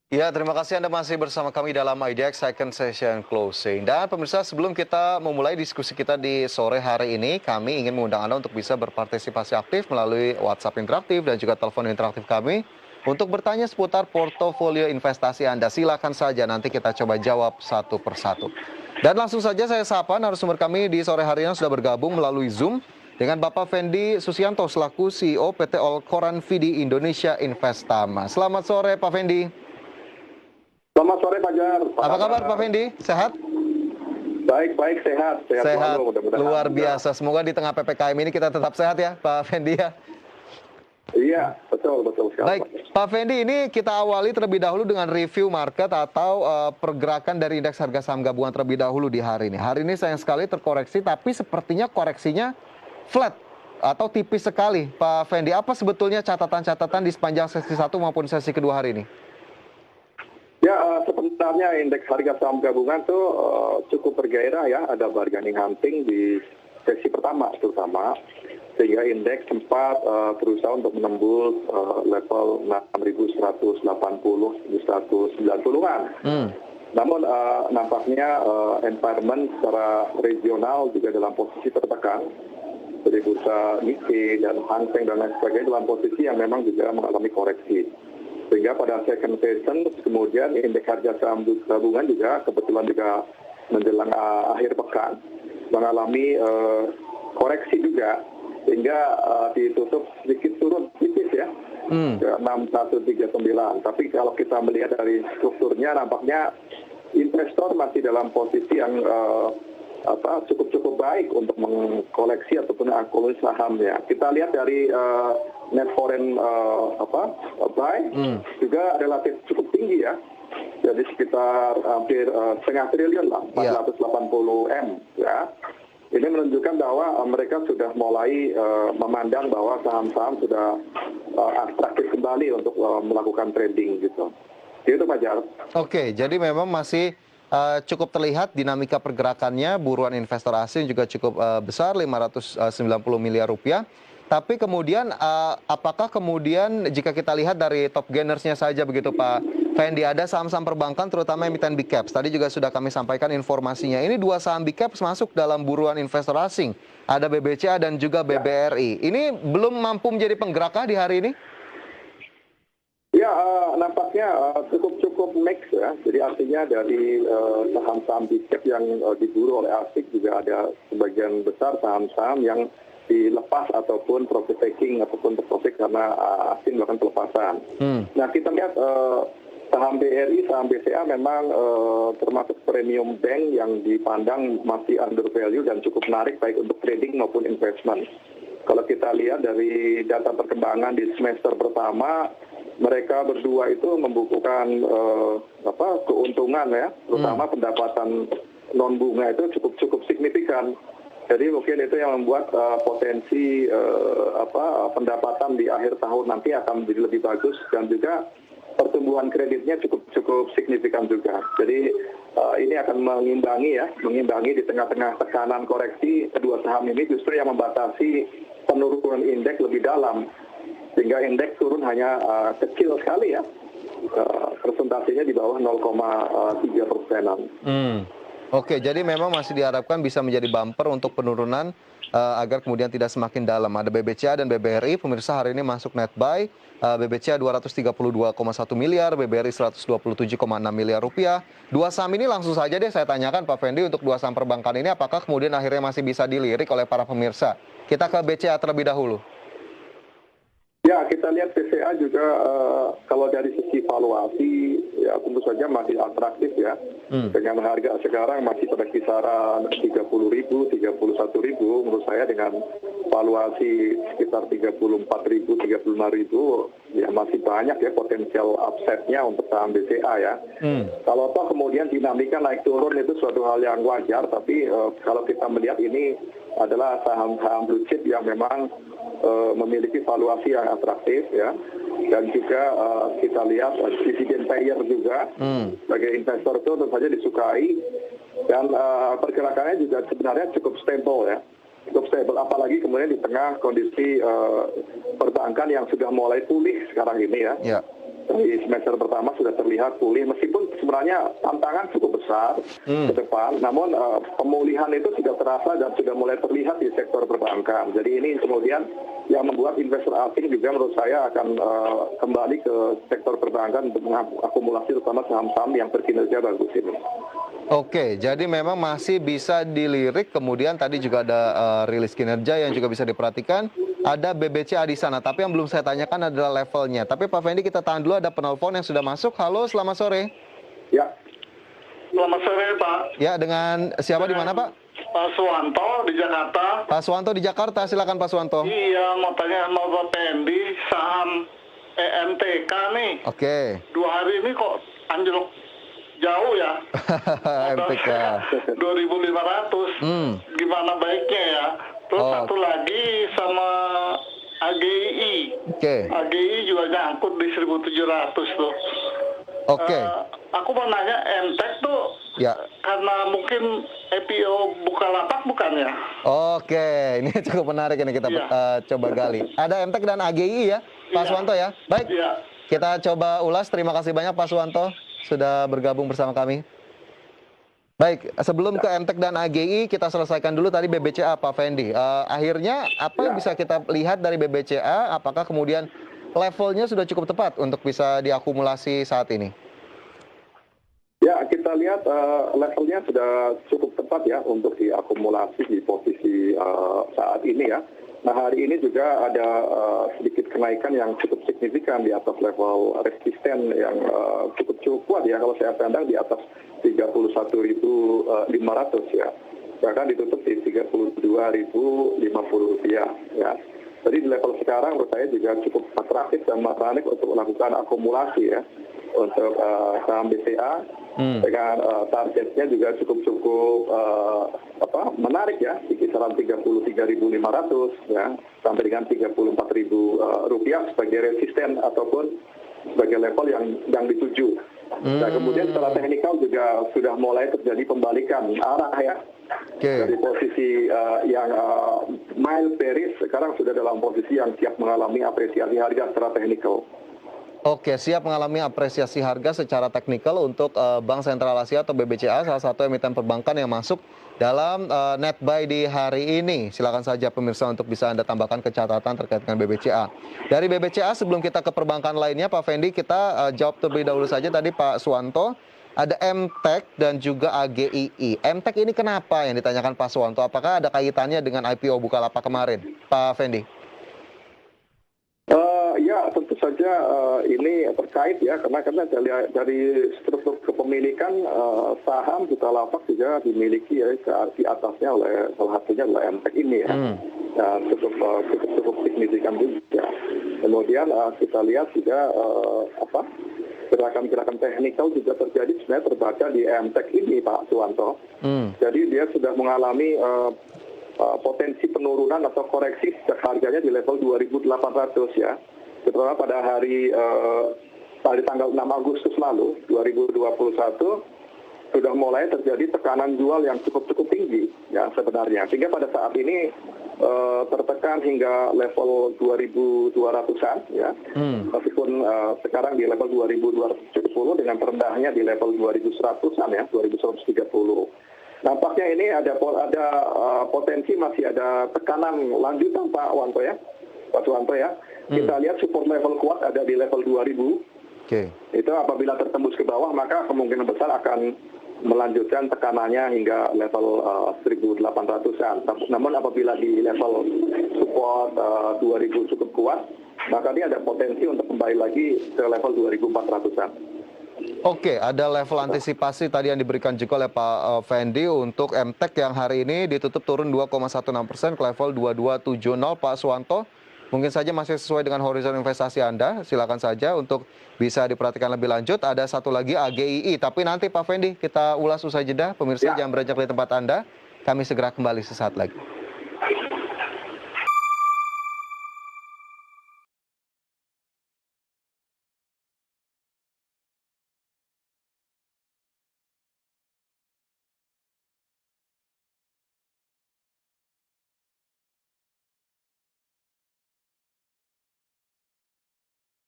Ya, terima kasih Anda masih bersama kami dalam IDX Second Session Closing. Dan pemirsa, sebelum kita memulai diskusi kita di sore hari ini, kami ingin mengundang Anda untuk bisa berpartisipasi aktif melalui WhatsApp interaktif dan juga telepon interaktif kami untuk bertanya seputar portofolio investasi Anda. Silakan saja, nanti kita coba jawab satu persatu. Dan langsung saja saya sapa narasumber kami di sore hari ini sudah bergabung melalui Zoom dengan Bapak Fendi Susianto selaku CEO PT Olkoran Vidi Indonesia Investama. Selamat sore Pak Fendi. Selamat sore Fajar. Apa kabar Pak Fendi? Sehat? Baik, sehat Sehat, selalu mudah-mudahan. luar biasa. Semoga di tengah PPKM ini kita tetap sehat ya Pak Fendi ya. Iya, betul sekali. Baik, Pak Fendi, ini kita awali terlebih dahulu dengan review market atau pergerakan dari indeks harga saham gabungan terlebih dahulu di hari ini. Hari ini sayang sekali terkoreksi, tapi sepertinya koreksinya flat atau tipis sekali. Pak Fendi, apa sebetulnya catatan-catatan di sepanjang sesi 1 maupun sesi kedua hari ini? Ya, sebenarnya indeks harga saham gabungan tuh cukup bergairah ya, ada bargaining hunting di sesi pertama terutama, sehingga indeks sempat berusaha untuk menembus level 6.180 di 190-an. Namun nampaknya environment secara regional juga dalam posisi tertekan. Jadi bursa Nikkei dan Hang Seng dan lain sebagainya dalam posisi yang memang juga mengalami koreksi. Sehingga pada second session kemudian indeks harga saham gabungan juga kebetulan juga menjelang akhir pekan mengalami koreksi juga, sehingga ditutup sedikit turun tipis ya, ke 6139. Tapi kalau kita melihat dari strukturnya nampaknya investor masih dalam posisi yang cukup baik untuk mengkoleksi ataupun akumulasi saham ya. Kita lihat dari net foreign buy juga relatif cukup tinggi ya. Jadi sekitar hampir setengah triliun lah, 480 M ya. Ini menunjukkan bahwa mereka sudah mulai memandang bahwa saham-saham sudah atraktif kembali untuk melakukan trading gitu. Itu Pak Jar. Oke, jadi memang masih cukup terlihat dinamika pergerakannya, buruan investor asing juga cukup besar, 590 miliar rupiah. Tapi kemudian apakah kemudian jika kita lihat dari top gainersnya saja begitu Pak Fendi, ada saham-saham perbankan terutama emiten big caps. Tadi juga sudah kami sampaikan informasinya. Ini dua saham big caps masuk dalam buruan investor asing. Ada BBCA dan juga BBRI. Ini belum mampu menjadi penggerak di hari ini? Ya, nampaknya cukup mix ya. Jadi artinya dari saham-saham big cap yang diburu oleh asing juga ada sebagian besar saham-saham yang dilepas ataupun profit taking ataupun profit karena asing melakukan pelepasan. Nah, kita lihat saham BRI, saham BCA memang termasuk premium bank yang dipandang masih under value dan cukup menarik baik untuk trading maupun investment. Kalau kita lihat dari data perkembangan di semester pertama, mereka berdua itu membukukan keuntungan ya, terutama pendapatan non bunga itu cukup signifikan. Jadi mungkin itu yang membuat potensi pendapatan di akhir tahun nanti akan menjadi lebih bagus, dan juga pertumbuhan kreditnya cukup signifikan juga. Jadi ini akan mengimbangi di tengah-tengah tekanan koreksi kedua saham ini justru yang membatasi penurunan indeks lebih dalam, sehingga indeks turun hanya kecil sekali ya, persentasenya di bawah 0,3%-an. Oke, jadi memang masih diharapkan bisa menjadi bumper untuk penurunan agar kemudian tidak semakin dalam. Ada BBCA dan BBRI, pemirsa hari ini masuk net buy. BBCA 232,1 miliar, BBRI 127,6 miliar rupiah. Dua saham ini langsung saja deh saya tanyakan Pak Fendi, untuk dua saham perbankan ini apakah kemudian akhirnya masih bisa dilirik oleh para pemirsa? Kita ke BCA terlebih dahulu. Ya, kita lihat BCA juga kalau dari sisi valuasi ya tentu saja masih atraktif ya. Dengan harga sekarang masih pada kisaran 30.000, 31.000, menurut saya dengan valuasi sekitar 34.000, 35.000 ya masih banyak ya potensial upside-nya untuk saham BCA ya. Kalau toh kemudian dinamika naik turun itu suatu hal yang wajar, tapi kalau kita melihat ini adalah saham-saham blue chip yang memang memiliki valuasi yang atraktif ya, dan juga kita lihat dividend payer juga sebagai investor itu tentu saja disukai, dan pergerakannya juga sebenarnya cukup stable ya, apalagi kemudian di tengah kondisi perbankan yang sudah mulai pulih sekarang ini ya. Di semester pertama sudah terlihat pulih, meskipun sebenarnya tantangan cukup besar ke depan, namun pemulihan itu sudah terasa dan sudah mulai terlihat di sektor perbankan. Jadi ini kemudian yang membuat investor asing juga menurut saya akan kembali ke sektor perbankan untuk mengakumulasi terutama saham-saham yang berkinerja bagus ini. Oke, jadi memang masih bisa dilirik, kemudian tadi juga ada rilis kinerja yang juga bisa diperhatikan, ada BBCA di sana, tapi yang belum saya tanyakan adalah levelnya. Tapi Pak Fendi, kita tahan dulu, ada penelpon yang sudah masuk. Halo, selamat sore. Ya, Selamat sore Pak. Ya, dengan siapa di mana Pak? Pak Suwanto di Jakarta. Pak Suwanto di Jakarta, silakan Pak Suwanto. Iya, mau tanya sama Pak Pendi, saham EMTK nih. Oke. 2 hari ini kok anjlok jauh ya. MTK. 2.500. Gimana baiknya ya? Terus Oh. satu lagi sama AGI. Oke. AGI juga nyangkut di 1.700 tuh. Oke. Aku mau nanya MTEK tuh Ya. karena mungkin IPO Bukalapak bukan ya? Oke, ini cukup menarik ini kita Iya. coba gali. Ada MTEK dan AGI ya, Pak Iya. Suwanto ya. Baik, Iya. kita coba ulas. Terima kasih banyak Pak Suwanto sudah bergabung bersama kami. Baik, sebelum ke MTEK dan AGI, kita selesaikan dulu tadi BBCA, Pak Fendi. Akhirnya, apa yang bisa kita lihat dari BBCA? Apakah kemudian levelnya sudah cukup tepat untuk bisa diakumulasi saat ini? ya kita lihat levelnya sudah cukup tepat ya untuk diakumulasi di posisi saat ini ya. Nah hari ini juga ada sedikit kenaikan yang cukup signifikan di atas level resisten yang cukup kuat ya, kalau saya pandang di atas 31.500 ya. Bahkan ditutup di 32.050 rupiah ya. Jadi di level sekarang menurut saya juga cukup atraktif dan menarik untuk melakukan akumulasi ya untuk saham BCA dengan targetnya juga cukup menarik ya di kisaran 33.500 ya sampai dengan 34.000 rupiah sebagai resisten ataupun sebagai level yang dituju. Nah kemudian secara teknikal juga sudah mulai terjadi pembalikan arah ya. Dari posisi yang mild bearish sekarang sudah dalam posisi yang siap mengalami apresiasi harga secara teknikal. Oke, siap mengalami apresiasi harga secara teknikal untuk Bank Sentral Asia atau BBCA, salah satu emiten perbankan yang masuk dalam net buy di hari ini. Silakan saja pemirsa untuk bisa Anda tambahkan kecatatan terkait dengan BBCA. Dari BBCA sebelum kita ke perbankan lainnya, Pak Fendi, kita jawab terlebih dahulu saja tadi Pak Suwanto. Ada MTEK dan juga AGII. MTEK ini kenapa yang ditanyakan Pak Suwanto? Apakah ada kaitannya dengan IPO Bukalapak kemarin, Pak Fendi? Ya tentu saja ini terkait ya karena dari struktur kepemilikan saham Bukalapak juga dimiliki ya di atasnya oleh salah satunya adalah MTEK ini ya. Cukup signifikan juga. Kemudian kita lihat juga gerakan-gerakan teknikal juga terjadi sebenarnya terbaca di MTEK ini Pak Suwanto. Jadi dia sudah mengalami potensi penurunan atau koreksi sejak harganya di level 2.800 ya. Terutama pada hari tanggal 6 Agustus lalu 2021 sudah mulai terjadi tekanan jual yang cukup tinggi ya sebenarnya. Sehingga pada saat ini tertekan hingga level 2.200-an ya. Meskipun sekarang di level 2.270 dengan terendahnya di level 2.100-an ya, 2.130. Nampaknya ini ada potensi masih ada tekanan lanjutan Pak Suwanto ya. Kita lihat support level kuat ada di level 2.000. Oke. Itu apabila tertembus ke bawah maka kemungkinan besar akan melanjutkan tekanannya hingga level 1.800-an. Namun apabila di level support 2.000 cukup kuat, maka ini ada potensi untuk kembali lagi ke level 2.400-an. Oke, ada level antisipasi tadi yang diberikan juga oleh Pak Fendi untuk MTEK yang hari ini ditutup turun 2,16% ke level 2270. Pak Suwanto, mungkin saja masih sesuai dengan horizon investasi Anda. Silakan saja untuk bisa diperhatikan lebih lanjut. Ada satu lagi AGII, tapi nanti Pak Fendi kita ulas usai jeda. Pemirsa jangan beranjak di tempat Anda. Kami segera kembali sesaat lagi.